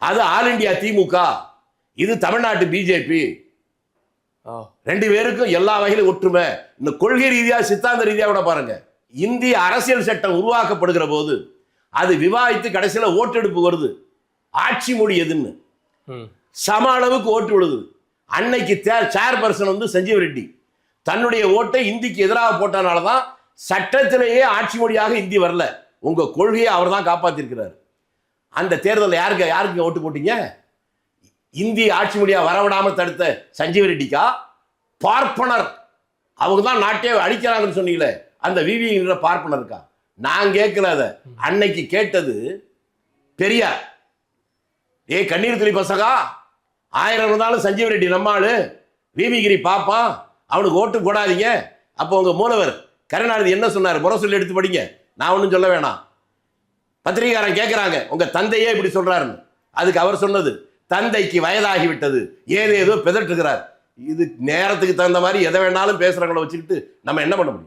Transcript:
அது all India திமுக, இது தமிழ்நாட்டு பிஜேபி. ரெண்டு பேருக்கும் எல்லா வகையிலும் ஒற்றுமை. இந்த கொள்கை ரீதியா சித்தாந்த ரீதியா கூட பாருங்க, இந்திய அரசியல் சட்டம் உருவாக்கப்படுகிற போது அது விவாதித்து கடைசியில் ஓட்டெடுப்பு வருது. ஆட்சி மொழி எதுன்னு சம அளவுக்கு ஓட்டு விழுது. அன்னைக்கு சேர்பர்சன் வந்து சஞ்சீவ் ரெட்டி தன்னுடைய ஓட்டை இந்திக்கு எதிராக போட்டனால தான் சட்டத்திலேயே ஆட்சி மொழியாக இந்தி வரல. உங்க கொள்கையை அவர் தான் காப்பாத்திருக்கிறார். அந்த தேர்தலில் யாருக்கு ஓட்டு போட்டீங்க? இந்தி ஆட்சி மொழியா வரவிடாம தடுத்த சஞ்சீவ் ரெட்டிக்கா? பார்ப்பனர் அவங்க தான் நாட்டே அழிக்கிறாங்கன்னு சொன்னீங்களே, அந்த விவி பார்ப்பனருக்கா? நான் கேட்கல. அதை அன்னைக்கு கேட்டது பெரியார். கண்ணீர் துளி பசகா, 1000 இருந்தாலும் சஞ்சீவ் ரெட்டி நம்மாளு, விவிகிரி பாப்பான், அவனுக்கு ஓட்டு போடாதீங்க. அப்போ உங்க மூலவர் கருணாநிதி என்ன சொன்னார்? முறை சொல்லி எடுத்து படிங்க, நான் ஒன்றும் சொல்ல வேணாம். பத்திரிகையாரன் கேட்கிறாங்க, உங்க தந்தையே இப்படி சொல்றாருன்னு. அதுக்கு அவர் சொன்னது, தந்தைக்கு வயதாகிவிட்டது, ஏதேதோ பிதற்றுகிறார். இது நேரத்துக்கு தகுந்த மாதிரி எதை வேணாலும் பேசுறவங்களை வச்சுக்கிட்டு நம்ம என்ன பண்ண முடியும்?